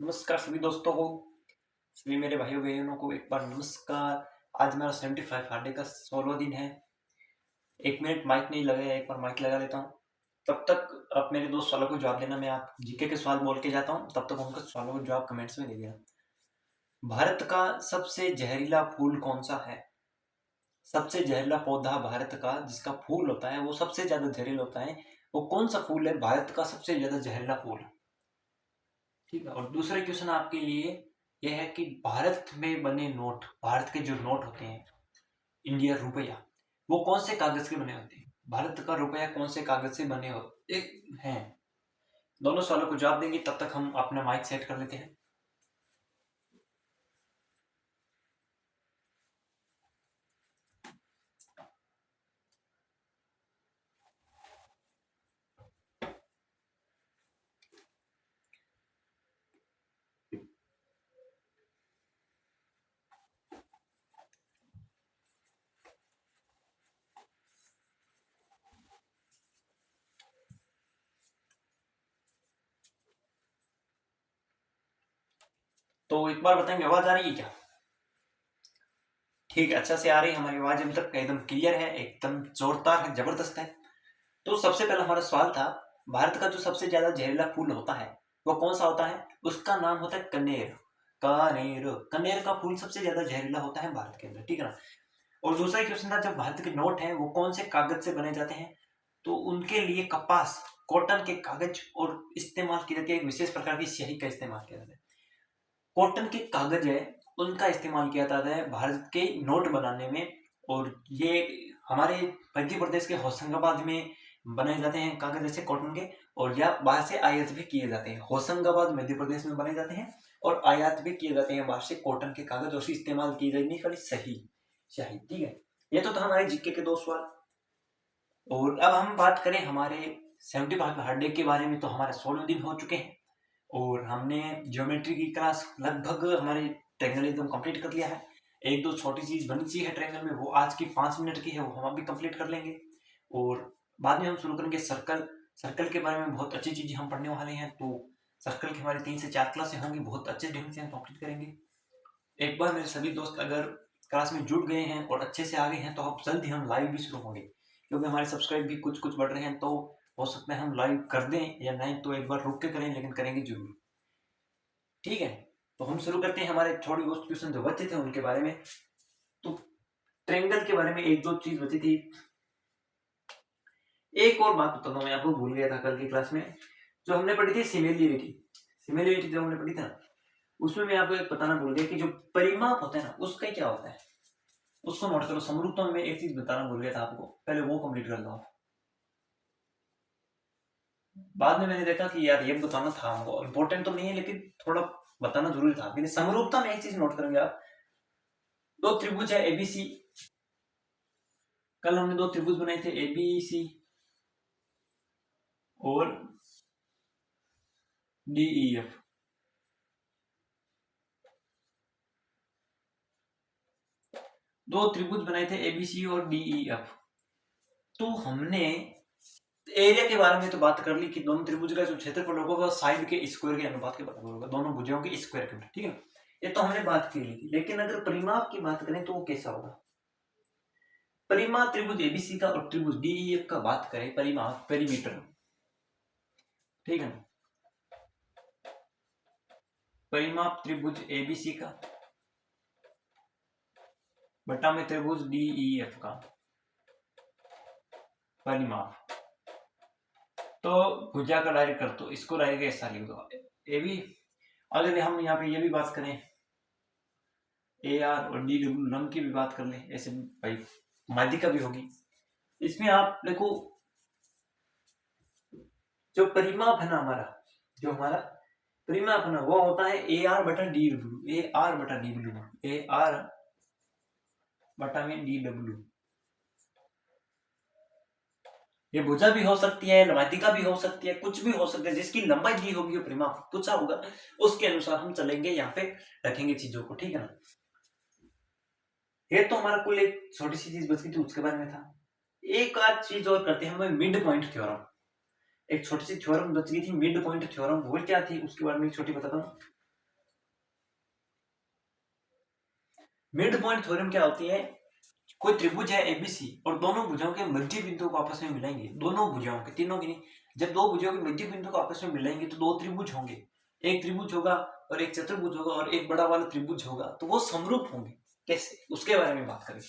नमस्कार सभी दोस्तों को, सभी मेरे भाइयों बहनों को एक बार नमस्कार। आज मेरा 75 हार्डे का 16वां दिन है। 1 मिनट माइक नहीं लगाया, एक बार माइक लगा लेता हूँ। तब तक आप मेरे दोस्त सवालों को जवाब देना। मैं आप जीके के सवाल बोल के जाता हूँ, तब तक उनका सवालों को जवाब कमेंट्स में दे देना। भारत का सबसे जहरीला फूल कौन सा है? सबसे जहरीला पौधा भारत का जिसका फूल होता है वो सबसे ज्यादा जहरीला होता है, वो कौन सा फूल है भारत का सबसे ज्यादा जहरीला फूल? ठीक है। और दूसरा क्वेश्चन आपके लिए यह है कि भारत में बने नोट, भारत के जो नोट होते हैं, इंडिया रुपया, वो कौन से कागज के बने होते हैं? भारत का रुपया कौन से कागज से बने होते हैं? दोनों सवालों को जवाब देंगे, तब तक हम अपना माइक सेट कर लेते हैं। तो एक बार बताएंगे, आवाज आ रही है क्या? ठीक है, अच्छा से आ रही है हमारी आवाज? अभी तक एकदम क्लियर है, एकदम जोरदार है, जबरदस्त है। तो सबसे पहला हमारा सवाल था, भारत का जो सबसे ज्यादा जहरीला फूल होता है वो कौन सा होता है? उसका नाम होता है कनेर। कनेर, कनेर का फूल सबसे ज्यादा जहरीला होता है भारत के अंदर, ठीक है ना। और दूसरा क्वेश्चन था, जब भारत के नोट हैं वो कौन से कागज से बने जाते हैं? तो उनके लिए कपास, कॉटन के कागज और इस्तेमाल की जाती है, एक विशेष प्रकार की स्याही का इस्तेमाल किया जाता है। कॉटन के कागज है उनका इस्तेमाल किया जाता है भारत के नोट बनाने में। और ये हमारे मध्य प्रदेश के होशंगाबाद में बनाए जाते हैं कागज ऐसे कॉटन के, और या बाहर से आयात भी किए जाते हैं। होशंगाबाद मध्य प्रदेश में बनाए जाते हैं और आयात भी किए जाते हैं बाहर से कॉटन के कागज, और इस्तेमाल की जाने वाली सही शाही, ठीक है। ये तो था हमारे जीके के 2 सवाल। और अब हम बात करें हमारे 75 हार्ड डे के बारे में, तो हमारे 16 दिन हो चुके हैं और हमने ज्योमेट्री की क्लास लगभग हमारे ट्रायंगल एकदम कंप्लीट कर लिया है। एक दो छोटी चीज बनी ची है ट्रायंगल में, वो आज की 5 मिनट की है, वो हम अभी कंप्लीट कर लेंगे। और बाद में हम शुरू करेंगे सर्कल। सर्कल के बारे में बहुत अच्छी चीजें हम पढ़ने वाले हैं, तो सर्कल की हमारी 3 से 4 क्लासें होंगी, बहुत अच्छे ढंग से हम कंप्लीट करेंगे। एक बार मेरे सभी दोस्त अगर क्लास में जुड़ गए हैं और अच्छे से आ गए हैं, तो अब जल्द ही हम लाइव भी शुरू होंगे, क्योंकि हमारे सब्सक्राइब भी कुछ कुछ बढ़ रहे हैं। तो हो सकता है हम लाइव कर दें या नहीं, तो एक बार रुक के करें, लेकिन करेंगे जरूर, ठीक है। तो हम शुरू करते हैं हमारे थोड़ी बहुत क्वेश्चन जो बचे थे उनके बारे में। तो ट्रायंगल के बारे में एक दो चीज बची थी। एक और बात बताता हूँ, मैं आपको भूल गया था कल की क्लास में, जो हमने पढ़ी थी सिमिलरिटी। सिमिलरिटी जो हमने पढ़ी थी ना, उसमें मैं आपको एक बताना भूल गया कि जो परिमाप होता है ना, उसका क्या होता है, उसको नोट करो। समरूपता में एक चीज बताना भूल गया था आपको, पहले वो कंप्लीट कर लो। बाद में मैंने देखा कि यार ये बताना था हमको, इंपॉर्टेंट तो नहीं है लेकिन थोड़ा बताना जरूरी था। लेकिन समरूपता में एक चीज नोट करेंगे आप, दो त्रिभुज है एबीसी। कल हमने दो त्रिभुज बनाए थे, एबीसी और डीईएफ। दो त्रिभुज बनाए थे एबीसी और डीईएफ। तो हमने एरिया के बारे में तो बात कर ली कि दोनों त्रिभुज का जो क्षेत्रफल होगा साइड के स्क्वायर के अनुपात के बराबर होगा, दोनों भुजों के स्क्वायर के, ठीक है। ये तो हमने बात की ली थी, लेकिन अगर परिमाप की बात करें तो वो कैसा होगा? परिमाप त्रिभुज एबीसी का और त्रिभुज डीईएफ का बात करें, परिमाप पेरीमीटर, ठीक है। परिमाप त्रिभुज एबीसी का बटा में त्रिभुज डीईएफ का परिमाप। तो भुजा का डायरेक्ट कर दो, इसको डायरेक्ट ऐसा लिख दो ए बी। अगर हम यहाँ पे ये भी बात करें ए आर और डी डब्ल्यू लंब की भी बात कर लें, ऐसे भाई माध्यिका भी होगी। इसमें आप देखो, जो परिमाप है ना हमारा, जो हमारा परिमाप है ना, वो होता है ए आर बटा डी डब्ल्यू, ए आर बटा डी डब्ल्यू, ए आर बटा में डी डब्ल्यू। ये भुजा भी हो सकती है, लंबाई भी हो सकती है, कुछ भी हो सकता है, जिसकी लंबाई दी होगी वो परिमाप पूछा होगा, उसके अनुसार हम चलेंगे, यहाँ पे रखेंगे चीजों को, ठीक है ना। ये तो हमारा कुल एक छोटी सी चीज बच गई थी, उसके बारे में था। एक आध चीज और करते हैं, हमें मिड पॉइंट थ्योरम, एक छोटी सी थ्योरम बच गई थी, मिड पॉइंट थ्योरम। वो क्या थी उसके बारे में छोटी बताता हूँ। मिड पॉइंट थ्योरम क्या होती है? कोई त्रिभुज है एबीसी और दोनों भुजाओं के मध्य बिंदु को आपस में मिलाएंगे, दोनों भुजाओं के, तीनों की नहीं। जब दो भुजाओं के मध्य बिंदु को आपस में मिलाएंगे तो दो त्रिभुज होंगे, एक त्रिभुज होगा और एक चतुर्भुज होगा और एक बड़ा वाला त्रिभुज होगा, तो वो समरूप होंगे। कैसे, उसके बारे में बात करें।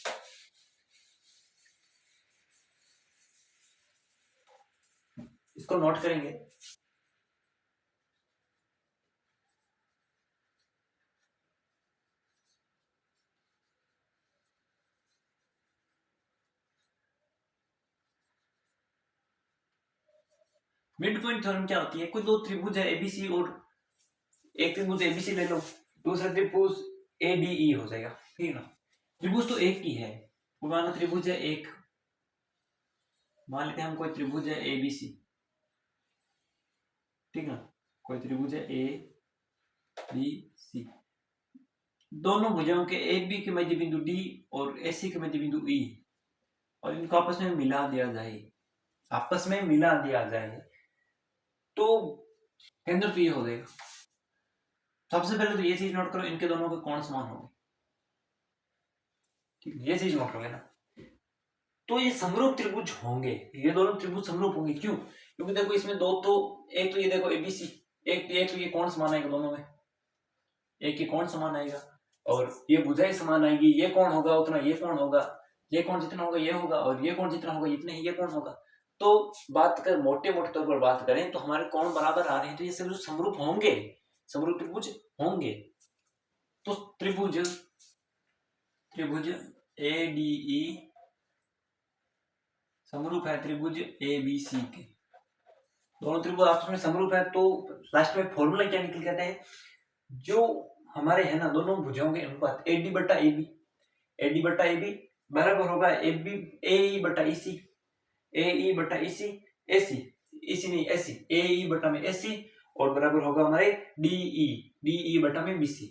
इसको नोट करेंगे। मिड पॉइंट थ्योरम क्या होती है? कोई दो त्रिभुज है एबीसी और एक त्रिभुज एबीसी ले लो, दूसरा त्रिभुज एडीई हो जाएगा, ठीक है ना। त्रिभुज तो एक ही है, मान लो त्रिभुज है एक, मान लेते हैं हम कोई त्रिभुज है एबीसी, ठीक है ना। कोई त्रिभुज है ए बी सी, दोनों भुजाओं के ए बी के मध्य बिंदु डी और ए सी के मध्य बिंदु ई, और इनको आपस में मिला दिया जाए, आपस में मिला दिया जाए तो केंद्र तो ये हो जाएगा। सबसे पहले तो ये चीज नोट करो, इनके दोनों के कोण समान होंगे, ठीक है, ये चीज नोट करोगे ना। तो ये समरूप त्रिभुज होंगे, ये दोनों त्रिभुज समरूप होंगे। क्यों? क्योंकि देखो इसमें दो तो, एक तो ये देखो एबीसी, एक तो ये कोण समान आएगा दोनों में, एक ये कोण समान आएगा और ये भुजाएं समान आएगी, ये कोण होगा उतना ये कोण होगा, ये कोण जितना होगा ये होगा और ये कोण जितना होगा इतने ही ये कोण होगा। तो बात कर मोटे मोटे तौर पर बात करें तो हमारे कोण बराबर आ रहे हैं, तो ये समरूप होंगे, समरूप त्रिभुज होंगे। तो त्रिभुज त्रिभुज एडीई समरूप है त्रिभुज एबीसी के, दोनों त्रिभुज आपस में समरूप है। तो लास्ट में फॉर्मूला क्या निकल जाता है? जो हमारे है ना दोनों भुजाओं के अनुपात एडी बटा एबी, एडी बटा एबी बराबर होगा एबी एई बटा ईसी, एई बटा ईसी, एसी, ईसी नहीं एसी, एई बटा में एसी और बराबर होगा हमारे डीई, डीई बटा में बीसी,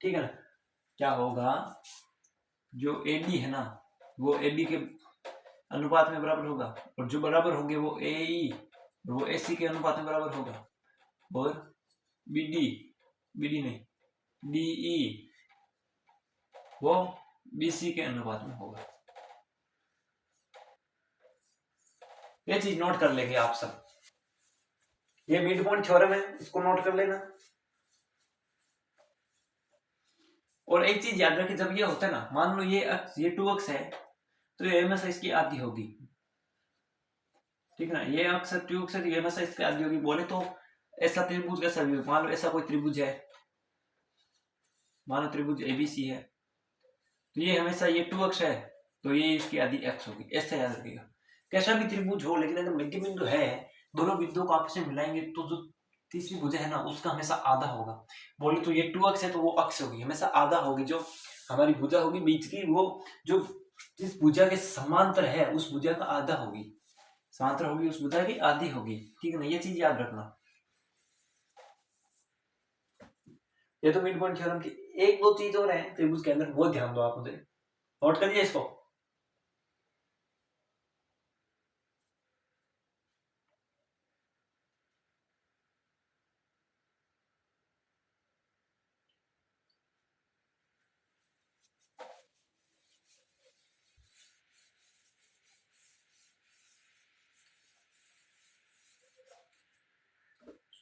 ठीक है ना। क्या होगा? जो एडी है ना वो एबी के अनुपात में बराबर होगा और जो बराबर होंगे वो एई और वो एसी के अनुपात में बराबर होगा, और बीडी, बीडी नहीं डीई वो बीसी के अनुपात में होगा। ये चीज नोट कर लेंगे आप सब, ये मिड पॉइंट थ्योरम है, इसको नोट कर लेना। और एक चीज याद रखें, जब ये होता है ना, मान लो ये अक्ष, ये 2 अक्ष है तो ये हमेशा इसकी आधी होगी, ठीक है ना। ये अक्ष 2 अक्ष है तो ये हमेशा इसकी आधी होगी। बोले तो ऐसा त्रिभुज कैसा भी, मान लो ऐसा कोई त्रिभुज है, मान लो त्रिभुज एबीसी है, तो ये हमेशा ये 2 अक्ष है तो ये इसकी आधी एक्स होगी, ऐसा याद रखिएगा। कैसा भी त्रिभुज हो, लेकिन अगर मध्य बिंदु है, दोनों बिंदुओं को आपस में मिलाएंगे तो जो तीसरी भुजा है ना उसका हमेशा आधा होगा। बोले तो ये 2 अक्ष है तो वो अक्ष होगी हमेशा आधा होगी, जो हमारी भुजा होगी बीच की, वो जो जिस भुजा के समांतर है उस भुजा का आधा होगी, समांतर होगी उस भुजा की आधी होगी, ठीक है ना। ये चीज याद रखना। ये तो मिड पॉइंट थ्योरम की एक दो चीज और है त्रिभुज के अंदर, बहुत ध्यान दो आप, मुझे नोट करिए इसको।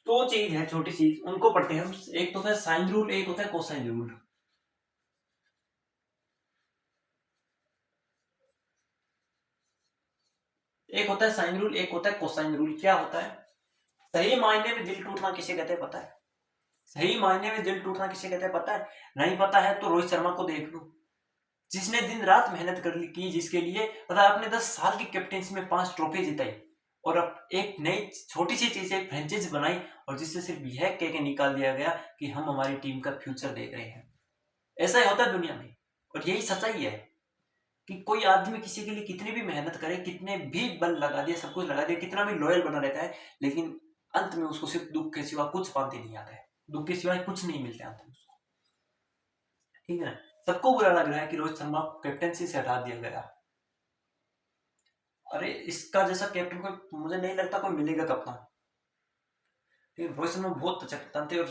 दो चीज है छोटी चीज, उनको पढ़ते हैं हम। एक तो होता है साइन रूल, एक होता है कोसाइन रूल। एक होता है साइन रूल, एक होता है कोसाइन रूल। क्या होता है? सही मायने में दिल टूटना किसे कहते हैं पता है? सही मायने में दिल टूटना किसे कहते हैं पता है? नहीं पता है तो रोहित शर्मा को देख लो, जिसने दिन रात मेहनत कर ली की जिसके लिए, पता है अपने 10 साल की कैप्टेंसी में 5 ट्रॉफी जिताई और अब एक नई छोटी सी चीज एक फ्रेंचाइजी बनाई और जिससे सिर्फ यह कह के निकाल दिया गया कि हम हमारी टीम का फ्यूचर देख रहे हैं। ऐसा ही होता है दुनिया में, और यही सच्चाई है कि कोई आदमी किसी के लिए कितनी भी मेहनत करे, कितने भी बल लगा दिए, सब कुछ लगा दिया, कितना भी लॉयल बना रहता है, लेकिन अंत में उसको सिर्फ दुख के सिवा कुछ पाते नहीं आता है, दुख के सिवा कुछ नहीं मिलता अंत में उसको, ठीक है ना। सबको बुरा लग रहा है कि रोहित शर्मा कैप्टनसी से हटा दिया गया। अरे इसका जैसा कैप्टन कोई मुझे नहीं लगता कोई मिलेगा कप्तान। रोहित शर्मा बहुत अच्छा कप्तान थे और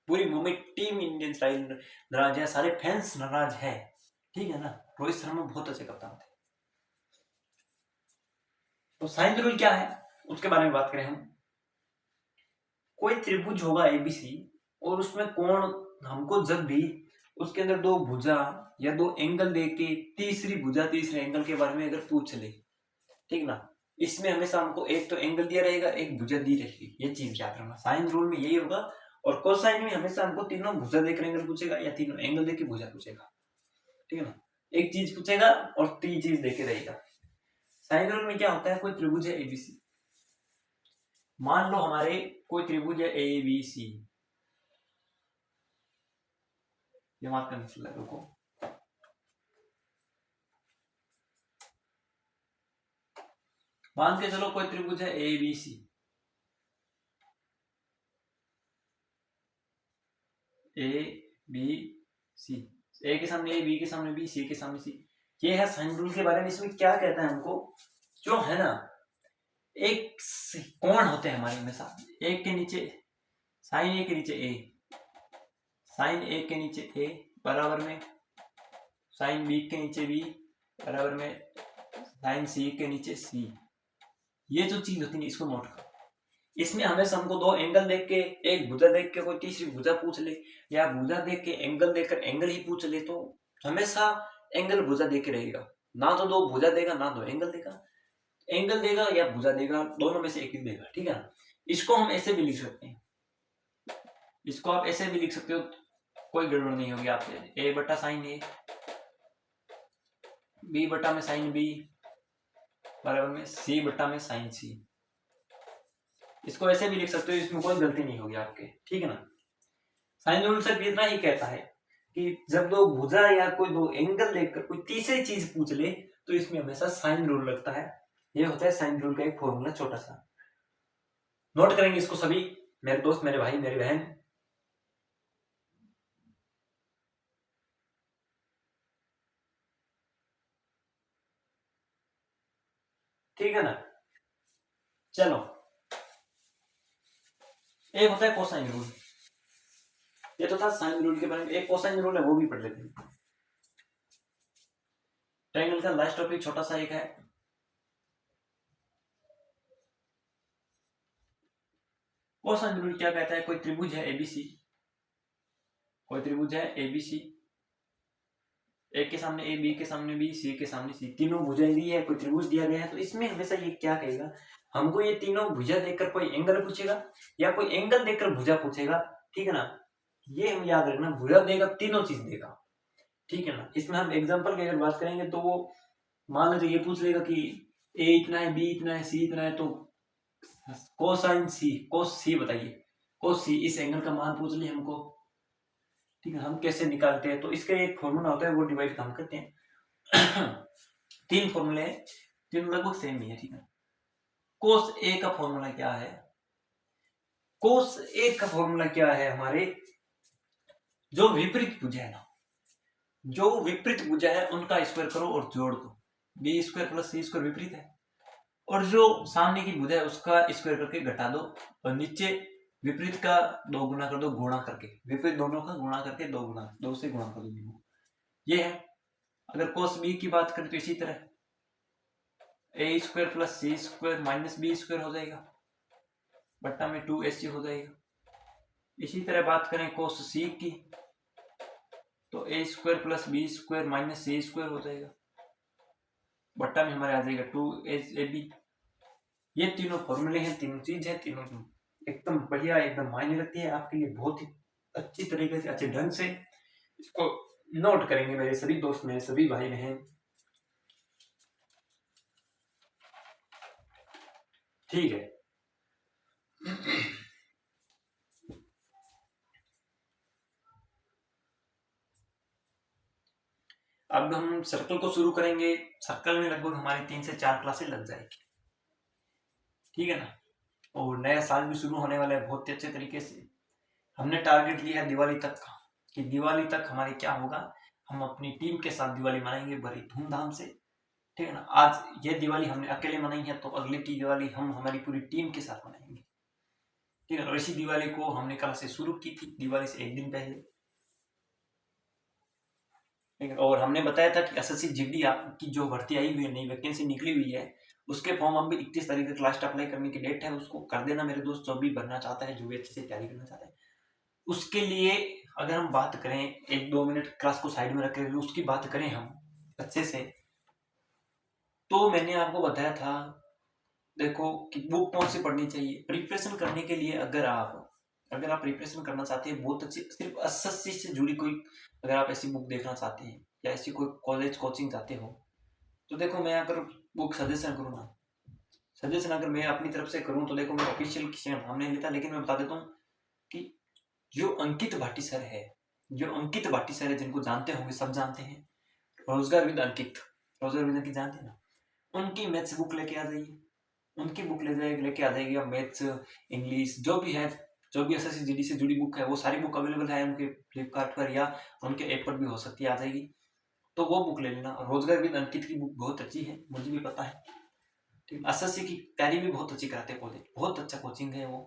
पूरी मुंबई टीम इंडियन स्टाइल नाराज है, सारे फैंस नाराज है, ठीक है ना। रोहित शर्मा बहुत अच्छे कप्तान थे। तो साइन रूल क्या है उसके बारे में बात करें हम। कोई त्रिभुज होगा एबीसी और उसमें कोण, हमको जब भी उसके अंदर दो भुजा या दो एंगल देके तीसरी भुजा तीसरे एंगल के बारे में अगर पूछ ले, ठीक ना, इसमें हमेशा हमको एक तो एंगल दिया रहेगा, एक भुजा दी रहेगी, ये चीज याद रखना। साइन रूल में यही होगा। और कोसाइन में हमेशा हमको तीनों भुजा देकर एंगल पूछेगा या तीनों एंगल देके भुजा पूछेगा, ठीक है ना। एक चीज पूछेगा और तीन चीज देके रहेगा। साइन रूल में क्या होता है, कोई त्रिभुज है एबीसी, मान लो हमारे कोई त्रिभुज है ए बी सी, दिमाग का मसला रुको, मान के चलो कोई त्रिभुज है A B C, A B C, ए के सामने ए, बी के सामने बी, सी के सामने सी। ये है साइन रूल के बारे में। इसमें क्या कहता है हमको, जो है ना एक कोण होते हैं हमारे हमेशा, एक के नीचे साइन ए के नीचे ए, साइन ए के नीचे ए बराबर में साइन बी के नीचे बी बराबर में साइन सी के नीचे सी। ये जो चीज होती है इसको नोट करो। इसमें हमेशा हमको दो एंगल देख के, एक भुजा देख के कोई तीसरी भुजा पूछ ले, या भुजा देख के एंगल देखकर एंगल ही पूछ ले, तो हमेशा एंगल भुजा देख के रहेगा। ना तो दो भुजा देगा ना दो एंगल देगा, एंगल देगा या भुजा देगा, दोनों में से एक ही देगा, ठीक है ना। इसको हम ऐसे भी लिख सकते हैं, इसको आप ऐसे भी लिख सकते हो, कोई गड़बड़ नहीं होगी आपसे। ए बटा साइन ए, बी बटा में साइन बी बराबर में सी बटा में साइन सी। इसको ऐसे भी लिख सकते हो, इसमें कोई गलती नहीं होगी आपके, ठीक है ना। साइन रूल सिर्फ इतना ही कहता है कि जब दो भुजा या कोई दो एंगल देखकर कोई तीसरी चीज पूछ ले तो इसमें हमेशा साइन रूल लगता है। ये होता है साइन रूल का एक फॉर्मूला, छोटा सा। नोट करेंगे इसको सभी मेरे दोस्त, मेरे भाई, मेरी बहन। ठीक है ना। चलो, एक होता है कोसाइन रूल, ये तो था साइन रूल के बारे में। एक कोसाइन रूल है, वो भी पढ़ लेते हैं। ट्रायंगल का लास्ट टॉपिक छोटा सा एक है, कोसाइन रूल क्या कहता है। कोई त्रिभुज है एबीसी, कोई त्रिभुज है एबीसी, एक के सामने ए, बी के सामने बी, सी के सामने सी, तीनों भुजाएं दी है, कोई त्रिभुज दिया गया है। तो इसमें हमेशा ये क्या कहेगा, हमको ये तीनों भुजा देखकर कोई एंगल पूछेगा या कोई एंगल देखकर भुजा पूछेगा, ठीक है ना। ये हम याद रखना, भुजा देगा, तीनों चीज देगा, ठीक है ना। इसमें हम एग्जाम्पल की अगर बात करेंगे तो वो मान लीजिए ये पूछ लेगा कि ए इतना है, बी इतना है, सी इतना है, तो कोसाइन सी, कोस सी बताइए, कोस सी, इस एंगल का मान पूछ लिया हमको, ठीक है। हम कैसे निकालते हैं, तो इसका एक फॉर्मूला होता है, वो डिवाइड हम करते हैं। तीन फॉर्मूले हैं, तीनों लगभग सेम ही है, ठीक है। कोस ए का फॉर्मूला क्या है, कोस ए का फॉर्मूला क्या है, हमारे जो विपरीत भुजा है ना, जो विपरीत भुजा है उनका स्क्वायर करो और जोड़ दो, बी स्क्वायर प्लस सी स्क्वायर विपरीत है, और जो सामने की भुजा है उसका स्क्वायर करके घटा दो, और नीचे विपरीत का दो गुना कर दो, गुणा करके, विपरीत दोनों का गुणा करके दो गुना, दो से गुणा कर दो, ये है। अगर कोस बी की बात करें तो इसी तरह ए स्क्वायर प्लस सी स्क्वायर माइनस बी स्क्वायर हो जाएगा, बट्टा में 2ac हो जाएगा। इसी तरह बात करें कोस सी की, तो A square plus B square minus C square हो जाएगा, बट्टा में हमारे आ जाएगा 2ab। ये तीनों फॉर्मूले हैं, तीनों चीज है, तीनों एकदम बढ़िया, एकदम मायने रखती है आपके लिए, बहुत ही अच्छी तरीके से, अच्छे ढंग से इसको नोट करेंगे मेरे सभी दोस्त, मेरे सभी भाई बहन, ठीक है। अब हम सर्कल को शुरू करेंगे। सर्कल में लगभग हमारी 3 से 4 क्लासेस लग जाएगी, ठीक है ना। और नया साल भी शुरू होने वाला है बहुत ही अच्छे तरीके से। हमने टारगेट लिया है दिवाली तक का, कि दिवाली तक हमारे क्या होगा, हम अपनी टीम के साथ दिवाली मनाएंगे बड़ी धूमधाम से, ठीक है ना। आज ये दिवाली हमने अकेले मनाई है, तो अगली की दिवाली हम हमारी पूरी टीम के साथ मनाएंगे, ठीक है। और इसी दिवाली को हमने क्लासेस शुरू की थी, दिवाली से एक दिन पहले, ठीक है। और हमने बताया था कि एसएससी जीडी की जो भर्ती आई हुई है, नई वैकेंसी निकली हुई है, उसके फॉर्म हम भी 31 तारीख तक लास्ट अप्लाई करने की डेट है, उसको कर देना मेरे दोस्त जो भी भरना चाहता है, जो भी अच्छे से तैयारी करना चाहता है। उसके लिए अगर हम बात करें, 1-2 मिनट क्लास को साइड में रख कर उसकी बात करें हम अच्छे से, तो मैंने आपको बताया था, देखो कि बुक कौन सी पढ़नी चाहिए प्रिपरेशन करने के लिए। अगर आप प्रिपरेशन करना चाहते हैं बहुत अच्छी, सिर्फ एसएससी से जुड़ी कोई, अगर आप ऐसी बुक देखना चाहते हैं या ऐसी कोई कॉलेज कोचिंग चाहते हो, तो देखो मैं अगर बुक सजेशन करूँ ना, सजेशन अगर मैं अपनी तरफ से करूँ तो देखो, मैं ऑफिशियल किसी ने नाम नहीं लेता, लेकिन मैं बता देता हूँ कि जो अंकित भाटी सर है, जिनको जानते होंगे, सब जानते हैं, रोजगार विद अंकित जानते हैं ना, उनकी मैथ्स बुक लेके आ जाइए, उनकी बुक लेके आ जाएगी। अब मैथ्स, इंग्लिश, जो भी है, जो भी एसएससी जीडी से जुड़ी बुक है, वो सारी बुक अवेलेबल है उनके फ्लिपकार्ट पर या उनके ऐप पर भी हो सकती है, आ जाएगी, तो वो बुक ले लेना। रोजगार विद अंकित की बुक बहुत अच्छी है, मुझे भी पता है, ठीक। एसएससी की तैयारी भी बहुत अच्छी कराते हैं कॉलेज, बहुत अच्छा कोचिंग है वो,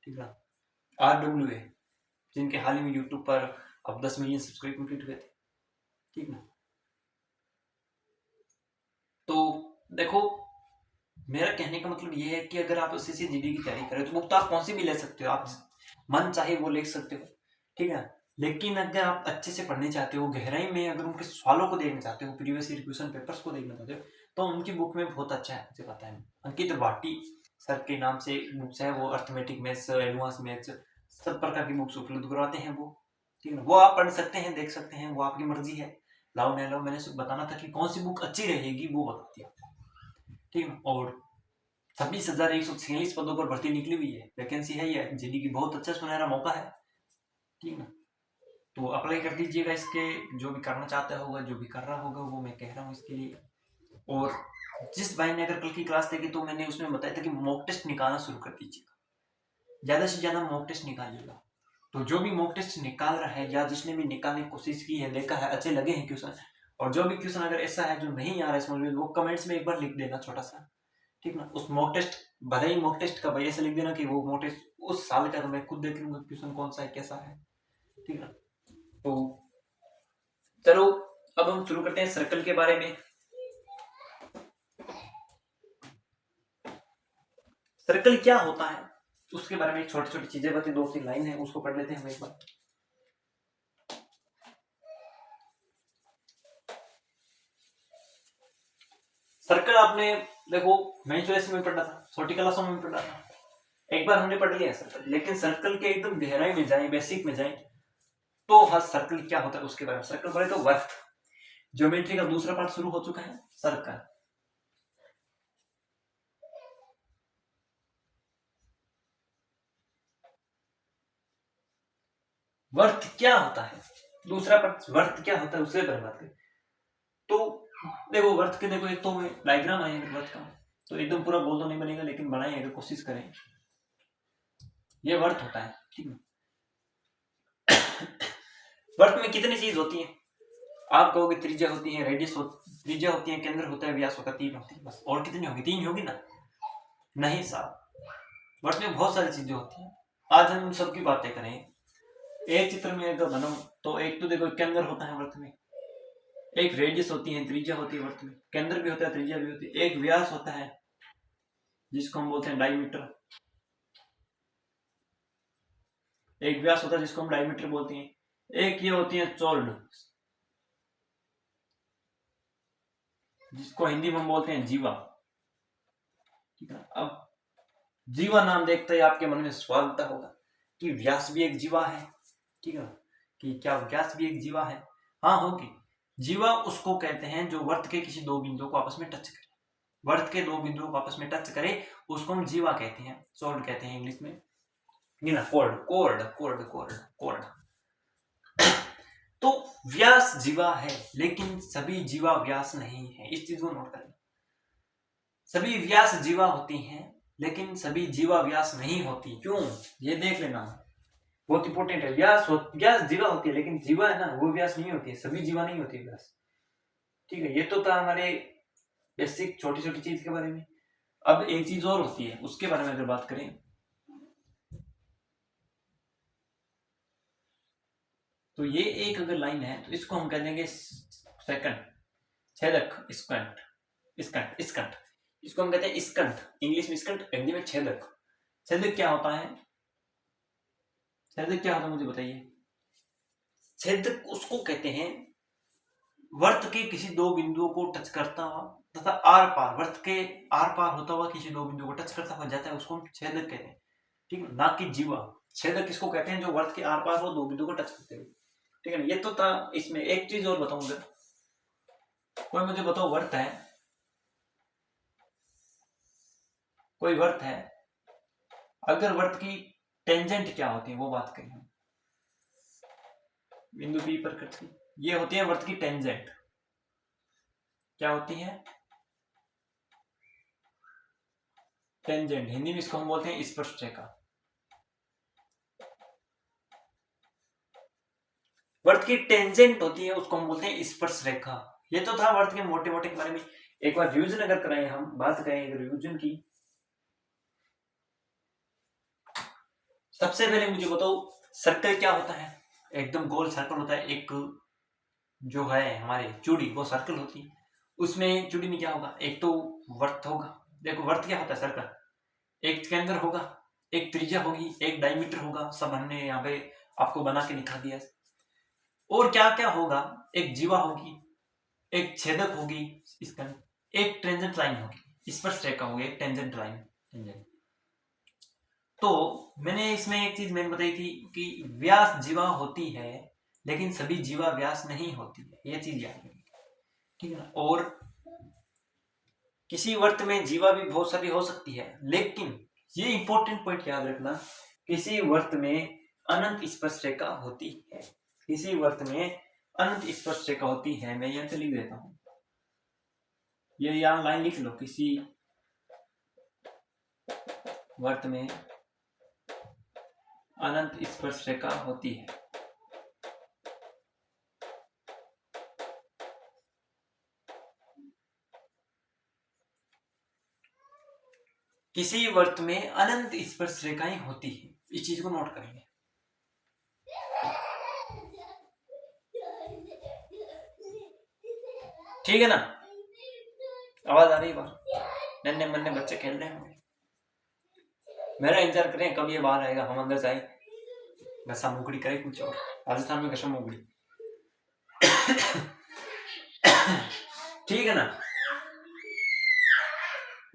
ठीक है। RWA, जिनके हाल ही में यूट्यूब पर अब 10 मिलियन सब्सक्राइब कंप्लीट हुए थे, ठीक ना। तो देखो, मेरा कहने का मतलब ये है कि अगर आप एसएससी जीडी की तैयारी करें तो बुक तो आप कौन सी भी ले सकते हो, आप मन चाहे वो ले सकते हो, ठीक है। लेकिन अगर आप अच्छे से पढ़ने चाहते हो, गहराई में अगर उनके सवालों को देखना चाहते हो, प्रीवियस ईयर क्वेश्चन पेपर्स को देखना चाहते हो, तो उनकी बुक में बहुत अच्छा है, मुझे पता है। अंकित भाटी सर के नाम से बुक्स है, वो अर्थमेटिक मैथ्स, एडवांस मैथ्स, सब प्रकार की बुक्स उपलब्ध करवाते हैं वो, ठीक है। वो आप पढ़ सकते हैं, देख सकते हैं, वो आपकी मर्जी है, लाओ नहीं लाओ। मैंने सिर्फ बताना था कि कौन सी बुक अच्छी रहेगी, वो बता दिया, ठीक है। और 26,146 पदों पर भर्ती निकली हुई है, वैकेंसी है ये जीडी की, बहुत अच्छा सुनहरा मौका है, ठीक ना। तो अप्लाई कर दीजिएगा इसके, जो भी करना चाहता होगा, जो भी कर रहा होगा, वो मैं कह रहा हूँ इसके लिए। और जिस भाई ने अगर कल की क्लास देखी, तो मैंने उसमें बताया था कि मॉक टेस्ट निकालना शुरू कर दीजिएगा, ज्यादा से ज्यादा मॉक टेस्ट निकालिएगा। तो जो भी मॉक टेस्ट निकाल रहा है या जिसने भी निकालने की कोशिश की है, देखा है, अच्छे लगे हैं क्वेश्चन, और जो भी क्वेश्चन अगर ऐसा है जो नहीं आ रहा है समझ में, वो कमेंट्स में एक बार लिख देना छोटा सा, ठीक ना। उस मॉक टेस्ट, भले ही मॉक टेस्ट का भाई ऐसे लिख देना कि वो मॉक टेस्ट उस साल का, तो मैं खुद देख लूंगा क्वेश्चन कौन सा है, कैसा है, ठीक है। तो चलो अब हम शुरू करते हैं सर्कल के बारे में। सर्कल क्या होता है उसके बारे में छोटी छोटी चीजें बताई, 2-3 लाइन है, उसको पढ़ लेते हैं हम एक बार। सर्कल आपने देखो मेंस में पढ़ा था, छोटी क्लासों में पढ़ा था, एक बार हमने पढ़ लिया सर्कल, लेकिन सर्कल के एकदम गहराई में जाए, बेसिक में जाए, तो हर सर्कल क्या होता है उसके बारे में। सर्कल पढ़े तो वर्थ, ज्योमेट्री का दूसरा पार्ट शुरू हो चुका है, सर्कल। वर्थ क्या होता है, दूसरा पार्ट वर्थ क्या होता है, उससे बारे में बात करें। तो देखो वर्थ के, देखो एक तो डायग्राम आएगा वर्थ का, तो एकदम पूरा बोल तो नहीं बनेगा, लेकिन बनाए अगर कोशिश करें। ये वर्थ होता है, ठीक है। वर्थ में कितनी चीज होती है, आप कहोगे त्रिज्या होती है, रेडियस त्रिज्या होती है, केंद्र होता है, व्यास होता है, 3 होती है बस। और कितनी होगी, 3 होगी ना, नहीं साहब, वर्थ में बहुत सारी चीजें होती हैं। आज हम उन सबकी बातें करें। एक चित्र में अगर बनाऊं तो एक तो देखो केंद्र होता है वर्थ में, एक रेडियस होती है, त्रिज्या होती है वर्थ में, केंद्र भी होता है, त्रिज्या भी होती है, एक व्यास होता है जिसको हम बोलते हैं डायमीटर, एक व्यास होता है जिसको हम डायमीटर बोलते हैं, एक ये होती है चोर्ड, जिसको हिंदी में हम बोलते हैं जीवा, ठीक है। अब जीवा नाम देखते ही आपके मन में सवाल उठता होगा कि व्यास भी एक जीवा है, ठीक है, कि क्या व्यास भी एक जीवा है। हाँ होगी। जीवा उसको कहते हैं जो वर्त के किसी दो बिंदुओं को आपस में टच करे, वर्त के दो बिंदुओं को आपस में टच करे, उसको हम जीवा कहते हैं, सॉल्ड कहते हैं इंग्लिश में, ना chord chord chord chord chord. तो व्यास जीवा है, लेकिन सभी जीवा व्यास नहीं है, इस चीज को नोट करें। सभी व्यास जीवा होती हैं, लेकिन सभी जीवा व्यास नहीं होती। क्यों, ये देख लेना, बहुत इंपॉर्टेंट है। व्यास जीवा होती है, लेकिन जीवा है ना, वो व्यास नहीं होती है, सभी जीवा नहीं होती है व्यास, ठीक है। ये तो था हमारे बेसिक छोटी छोटी चीज के बारे में। अब एक चीज और होती है, उसके बारे में अगर बात करें तो ये एक अगर लाइन है तो इसको हम कह देंगे सेकंड, छेदक, स्कंट, स्कंट, स्कंट। इसको हम कहते हैं स्कंट, इंग्लिश में स्कंट, हिंदी में छेदक। छेदक क्या होता है? छेदक क्या होता है मुझे बताइए। छेदक उसको कहते हैं वर्त के किसी दो बिंदुओं को टच करता हुआ तथा आर पार, वर्त के आर पार होता हुआ किसी दो बिंदुओं को टच करता हुआ जाता है, उसको हम छेदक कहते हैं। ठीक है, ना कि जीवा। छेदक किसको कहते हैं? जो वर्त के आर पार हो, दो बिंदु को टच करते हुए। ठीक है ना, ये तो था। इसमें एक चीज और बताऊंगा, कोई मुझे बताओ वर्त है, कोई वर्त है, अगर वर्त की टेंजेंट क्या होती है वो बात करें। बिंदु बी पर कट, ये होती है वर्त की टेंजेंट। क्या होती है? टेंजेंट, हिंदी में इसको हम बोलते हैं स्पर्शरेखा। वर्त की टेंजेंट होती है उसको हम बोलते हैं स्पर्शरेखा। ये तो था वर्त के मोटे मोटे के बारे में। एक बार रिवीजन अगर कराएं, हम बात करें रिवीजन की। सबसे पहले मुझे बताओ सर्कल क्या होता है? एकदम गोल सर्कल होता है। एक जो है हमारे चूड़ी, वो सर्कल होती है। उसमें चूड़ी में क्या होगा? एक तो वर्त होगा। देखो वर्त क्या होता है? सर्कल, एक केंद्र होगा, एक त्रिज्या होगी, एक डायमीटर होगा। सब हमने यहाँ पे आपको बना के दिखा दिया। और क्या क्या होगा? एक जीवा होगी, एक छेदक होगी, इसका एक टेंजेंट लाइन होगी, स्पर्श रेखा होगी, एक टेंजेंट लाइन, टेंजेंट। तो मैंने इसमें एक चीज मैंने बताई थी कि व्यास जीवा होती है, लेकिन सभी जीवा व्यास नहीं होती है, ये चीज याद रखिए। ठीक है ना। और किसी वर्त में जीवा भी बहुत सारी हो सकती है, लेकिन ये इंपॉर्टेंट पॉइंट याद रखना, किसी वर्त में अनंत स्पर्श रेखा होती है। किसी वर्त में अनंत स्पर्श रेखा होती है। मैं यहाँ पे लिख देता हूं, ये यहाँ लाइन लिख लो। किसी वर्त में अनंत स्पर्श रेखा होती है। किसी वर्त में अनंत स्पर्श रेखाएं होती है। इस चीज को नोट करेंगे। ठीक है ना? आवाज आ रही है बाहर? नन्हे मन्ने बच्चे खेल रहे हैं, मेरा इंतजार करें कब ये बाहर आएगा, हम अंदर जाए, घसा मुकड़ी करे कुछ और। राजस्थान में घसा मुकड़ी। ठीक है ना?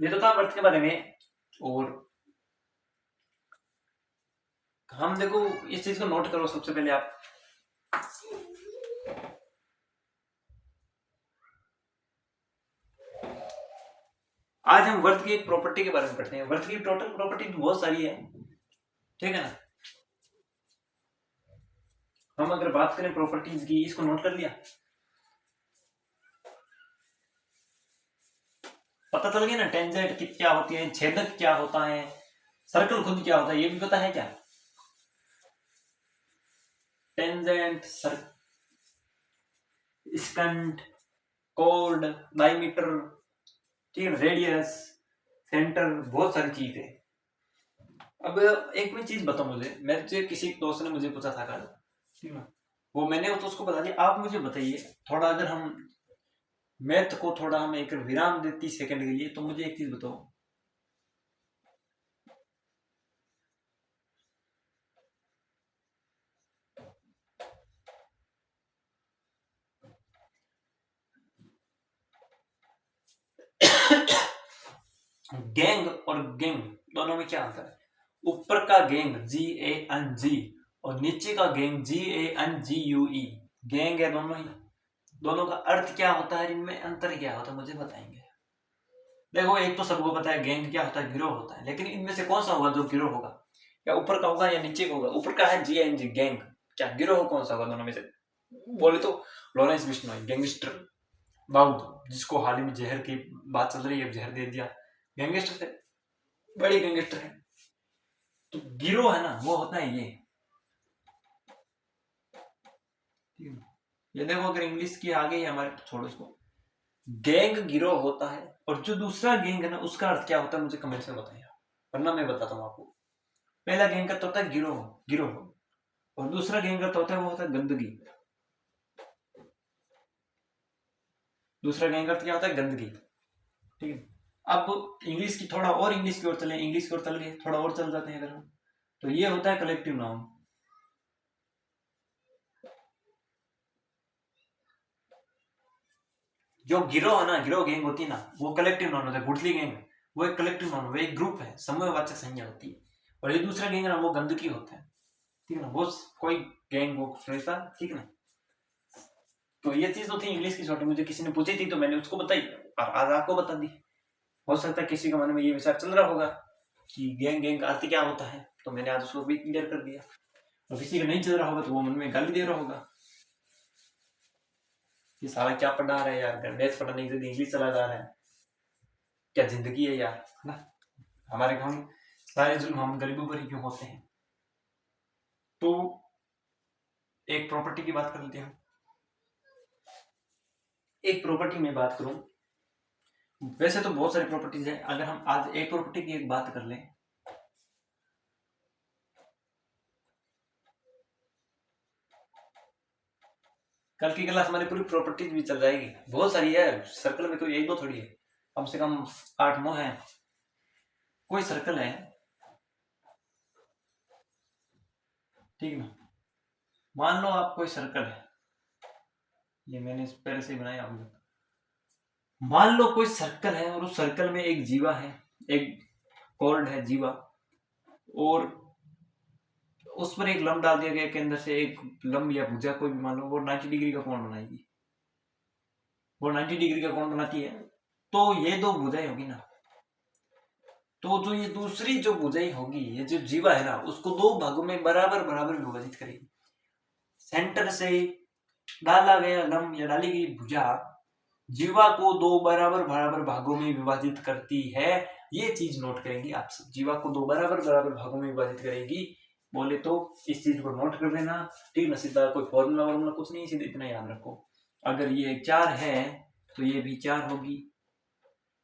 ये तो था वर्त के बारे में। और हम देखो इस चीज को नोट करो सबसे पहले आप। आज हम वर्त की एक प्रॉपर्टी के बारे में पढ़ते हैं। वर्त की टोटल प्रॉपर्टी तो बहुत सारी है। ठीक है ना? हम अगर बात करें प्रॉपर्टीज की, इसको नोट कर लिया? पता चल गया ना? टेंजेंट क्या होती है, छेदक क्या होता है, सर्कल खुद क्या होता है, ये भी पता है क्या? टेंजेंट, स्कंट, कोड, डायमीटर, ठीक है, रेडियस, सेंटर, बहुत सारी चीज है। अब एक मैं चीज बताऊं, मुझे किसी दोस्त ने मुझे पूछा था कल, ठीक है, वो मैंने तो उसको बता दिया। आप मुझे बताइए थोड़ा, अगर हम मैथ को थोड़ा हम एक विराम दे 30 सेकंड के लिए, तो मुझे एक चीज बताओ, गैंग और गेंग दोनों में क्या अंतर है? ऊपर का गैंग GANG और नीचे का गैंग GANGUE, गैंग है दोनों ही। दोनों का अर्थ क्या होता है, इनमें अंतर क्या होता है, मुझे बताएंगे? देखो एक तो सबको पता है गैंग क्या होता है, गिरोह होता है, लेकिन इनमें से कौन सा होगा जो गिरोह होगा? या ऊपर का होगा या नीचे का होगा? ऊपर का है GANG, गैंग, क्या गिरोह कौन सा होगा दोनों में से? बोले तो लॉरेंस बिश्नोई, गैंगस्टर दाऊद, जिसको हाल ही में जहर की बात चल रही है, जहर दे दिया, गैंगस्टर थे, बड़े गैंगस्टर है। तो गिरोह है ना, वो होता है ये। ये देखो अगर इंग्लिश की आ गई हमारे, तो छोड़ो इसको। गैंग गिरोह होता है, और जो दूसरा गैंग है ना, उसका अर्थ क्या होता है मुझे कमेंट में बताइए, वरना मैं बताता हूँ आपको। पहला गैंग का तो होता है गिरोह, गिरोह। और दूसरा गैंग अर्थ होता है वो होता है गंदगी। दूसरा गैंग अर्थ क्या होता है? गंदगी। ठीक है, अब इंग्लिश की थोड़ा और इंग्लिश की ओर चले, इंग्लिश की ओर चल गए, थोड़ा और चल जाते हैं अगर हम, तो ये होता है कलेक्टिव नाउन। जो गिरोह है ना, गिरोह गैंग होती है ना, वो कलेक्टिव नाउन होता है। गुठली गैंग वो एक कलेक्टिव नाउन, वो एक ग्रुप है, समूहवाचक संज्ञा होती है। और ये दूसरा गैंग है ना, वो गंदगी होता है। ठीक है ना, वो कोई गैंग वो श्रेष्ठता। ठीक है ना, तो ये चीज तो थी इंग्लिश की छोटी, मुझे किसी ने पूछी थी तो मैंने उसको बताई और आज आपको बता दी। हो सकता है किसी के मन में ये विचार चल रहा होगा कि गैंग गैंग का अर्थ क्या होता है, तो मैंने आज उसको भी क्लियर कर दिया। और किसी का नहीं चल रहा होगा तो वो मन में गाली दे रहा होगा कि साला क्या पढ़ा रहा है यार, मैथ पढ़ाने के लिए इंग्लिश चला जा रहा है, क्या जिंदगी है यार, है ना। हमारे गाँव में सारे जुल्म हम गरीबों पर ही क्यों होते हैं। तो एक प्रॉपर्टी की बात कर लेते हैं। एक प्रॉपर्टी में बात करूं, वैसे तो बहुत सारी प्रॉपर्टीज है, अगर हम आज एक प्रॉपर्टी की एक बात कर लें, कल की क्लास हमारी पूरी प्रॉपर्टीज भी चल जाएगी, बहुत सारी है, सर्कल में कोई एक दो थोड़ी है, कम से कम 8-9 है। कोई सर्कल है, ठीक ना, मान लो आप कोई सर्कल है, ये मैंने पहले से ही बनाया आपको। मान लो कोई सर्कल है और उस सर्कल में एक जीवा है, एक कॉर्ड है जीवा, और उस पर एक लंब डाल दिया गया के अंदर से एक लंब या भुजा कोई भी मान लो, वो 90 डिग्री का कोण बनाएगी, वो 90 डिग्री का कोण बनाती है। तो ये दो भुजाएं होगी ना, तो जो ये दूसरी जो भुजाएं होगी, ये जो जीवा है ना, उसको दो भागों में बराबर बराबर विभाजित करेगी। सेंटर से डाला गया लंब या डाली गई भुजा जीवा को दो बराबर बराबर भागों में विभाजित करती है। ये चीज नोट करेंगे आप सब, जीवा को दो बराबर बराबर भागों में विभाजित करेगी, बोले तो इस चीज को नोट कर लेना। ठीक ना, सीधा कोई फॉर्मूला वॉर्मूला कुछ नहीं, सीधे इतना याद रखो, अगर ये 4 है तो ये भी 4 होगी।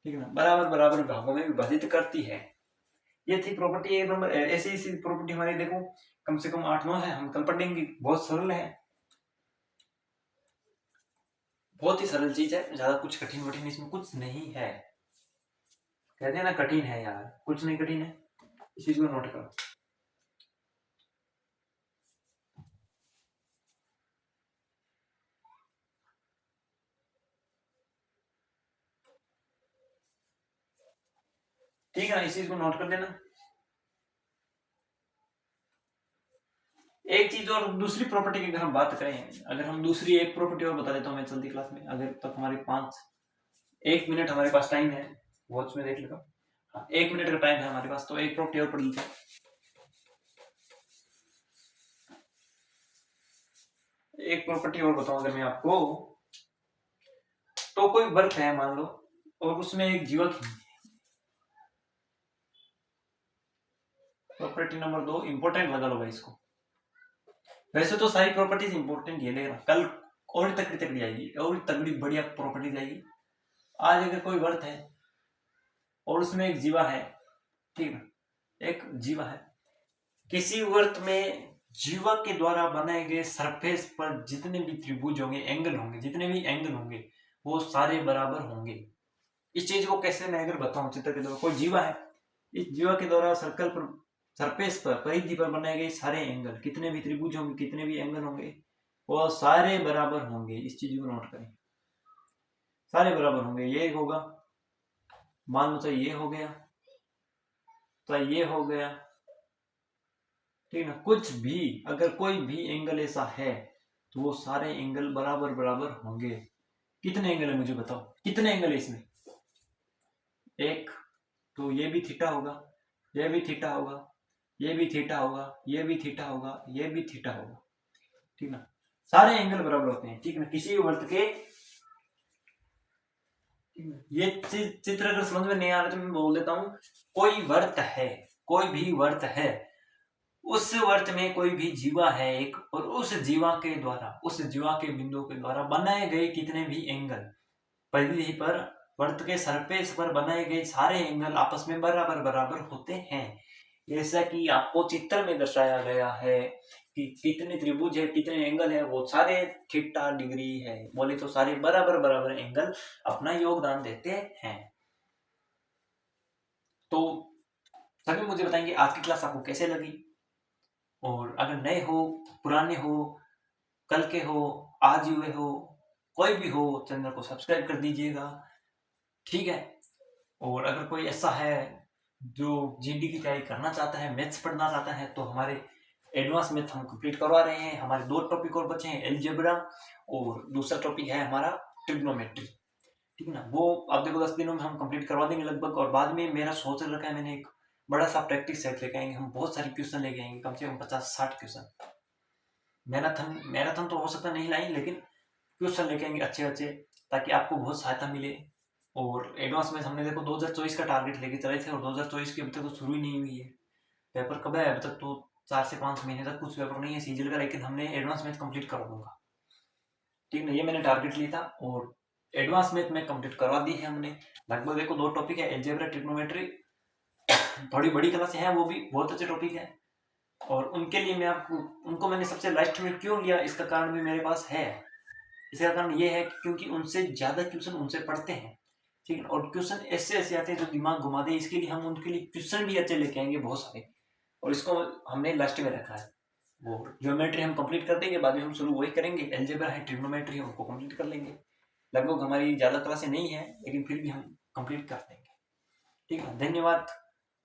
ठीक है ना, बराबर बराबर भागों में विभाजित करती है। ये थी प्रॉपर्टी एक नंबर। ऐसी ऐसी प्रॉपर्टी हमारी देखो कम से कम 8-9 है, हम कल पढ़ेंगे, बहुत सरल है, बहुत ही सरल चीज है, ज्यादा कुछ कठिन वठिन इसमें कुछ नहीं है। कहते हैं ना कठिन है यार, कुछ नहीं कठिन है, इस चीज को नोट करो। ठीक है ना, इस चीज को नोट कर देना। एक चीज और, दूसरी प्रॉपर्टी की अगर हम बात करें, अगर हम दूसरी एक प्रॉपर्टी और बता देता हूँ मैं चलती क्लास में, अगर तक हमारी 1 मिनट हमारे पास टाइम है, वॉच में देख लेगा, हाँ 1 मिनट का टाइम है हमारे पास, तो एक प्रॉपर्टी और पढ़ लीजिए। एक प्रॉपर्टी और बताऊं अगर मैं आपको, तो कोई वर्क है मान लो और उसमें एक जीवक है। प्रॉपर्टी नंबर 2 इंपोर्टेंट लगा लो भाई इसको, वैसे तो सारी प्रॉपर्टीज इंपोर्टेंट है, लेकिन कल और तगड़ी तगड़ी आएगी, और तगड़ी बढ़िया प्रॉपर्टीज आएगी। आज अगर कोई वर्त है और उसमें एक जीवा है, ठीक है, एक जीवा है, किसी वर्त में जीवा के द्वारा बनाए गए सरफेस पर जितने भी त्रिभुज होंगे, एंगल होंगे, जितने भी एंगल होंगे वो सारे बराबर होंगे। इस चीज को कैसे मैं अगर बताऊं चित्र के द्वारा, कोई जीवा है, इस जीवा के द्वारा सर्कल पर, सरफेस पर, परिधि पर बनाए गए सारे एंगल, कितने भी त्रिभुज होंगे, कितने भी एंगल होंगे, वो सारे बराबर होंगे। इस चीज को नोट करें, सारे बराबर होंगे। ये होगा, मान लो चाहे ये हो गया, चाहे ये हो गया, ठीक ना, कुछ भी अगर कोई भी एंगल ऐसा है तो वो सारे एंगल बराबर बराबर होंगे। कितने एंगल है मुझे बताओ, कितने एंगल है इसमें? एक, तो ये भी थीटा होगा, ये भी थीटा होगा, ये भी थीटा होगा, ये भी थीटा होगा, ये भी थीटा होगा, ठीक ना, सारे एंगल बराबर होते हैं। ठीक ना, किसी भी वर्त के, ये चित्र अगर समझ में नहीं आ रहा तो मैं बोल देता हूं, कोई वर्त है, कोई भी वर्त है, उस वर्त में कोई भी जीवा है एक, और उस जीवा के द्वारा, उस जीवा के बिंदु के द्वारा बनाए गए कितने भी एंगल, परिधि पर, वर्त के सरफेस पर बनाए गए सारे एंगल आपस में बराबर बराबर होते हैं। जैसा कि आपको चित्र में दर्शाया गया है कि कितने त्रिभुज है, कितने एंगल है, वो सारे थीटा डिग्री है, बोले तो सारे बराबर बराबर एंगल अपना योगदान देते हैं। तो सभी मुझे बताएंगे आज की क्लास आपको कैसे लगी, और अगर नए हो, पुराने हो, कल के हो, आज हुए हो, कोई भी हो, चैनल को सब्सक्राइब कर दीजिएगा, ठीक है। और अगर कोई ऐसा है जो जीडी की तैयारी करना चाहता है, मैथ्स पढ़ना चाहता है, तो हमारे एडवांस मैथ हम कंप्लीट करवा रहे हैं। हमारे 2 टॉपिक और बचे हैं, एलजेब्रा और दूसरा टॉपिक है हमारा ट्रिग्नोमेट्री, ठीक है ना। वो आप देखो 10 दिनों में हम कंप्लीट करवा देंगे लगभग। और बाद में मेरा सोच रखा है, मैंने एक बड़ा सा प्रैक्टिस सेट लेके आएंगे, हम बहुत सारे क्वेश्चन लेके आएंगे, कम से कम 50-60 क्वेश्चन। मैराथन मैराथन तो हो सकता नहीं लाएंगे, लेकिन क्वेश्चन लेके आएंगे अच्छे अच्छे, ताकि आपको बहुत सहायता मिले। और एडवांस में हमने देखो 2024 का टारगेट लेके चले थे, और 2024 की अभी तक तो शुरू ही नहीं हुई है। पेपर कब है, अभी तक तो 4 से 5 महीने तक कुछ पेपर नहीं है सीजीएल का, लेकिन हमने एडवांस मैथ कंप्लीट करवा दूंगा, ठीक है। ये मैंने टारगेट लिया था, और एडवांस मैथ में कंप्लीट करवा दी है हमने लगभग। देखो 2 टॉपिक है, एल्जेब्रा, ट्रिग्नोमेट्री, थोड़ी बड़ी क्लास है, वो भी बहुत अच्छे टॉपिक है। और उनके लिए मैं आपको, उनको मैंने सबसे लास्ट में क्यों लिया, इसका कारण भी मेरे पास है। इसका कारण ये है क्योंकि उनसे ज्यादा क्वेश्चन उनसे पढ़ते हैं, ठीक है। और क्वेश्चन ऐसे ऐसे आते हैं जो दिमाग घुमा दे, इसके लिए हम उनके लिए क्वेश्चन भी अच्छे लेके आएंगे बहुत सारे, और इसको हमने लास्ट में रखा है। वो ज्योमेट्री हम कंप्लीट कर देंगे, बाद में हम शुरू वही करेंगे, एल्जेब्रा है, ट्रिग्नोमेट्री है, उनको कंप्लीट कर लेंगे। लगभग हमारी ज़्यादा क्लासें नहीं है, लेकिन फिर भी हम कंप्लीट कर देंगे, ठीक है। धन्यवाद।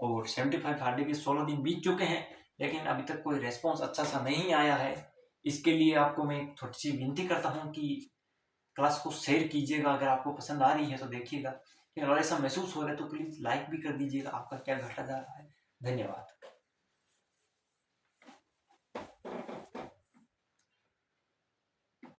और 75 हार्डे के 16 दिन बीत चुके हैं, लेकिन अभी तक कोई रेस्पॉन्स अच्छा सा नहीं आया है। इसके लिए आपको मैं एक छोटी सी विनती करता हूँ कि क्लास को शेयर कीजिएगा, अगर आपको पसंद आ रही है तो देखिएगा, अगर ऐसा महसूस हो रहा है तो प्लीज़ लाइक भी कर दीजिएगा। आपका क्या घटा जा रहा है। धन्यवाद।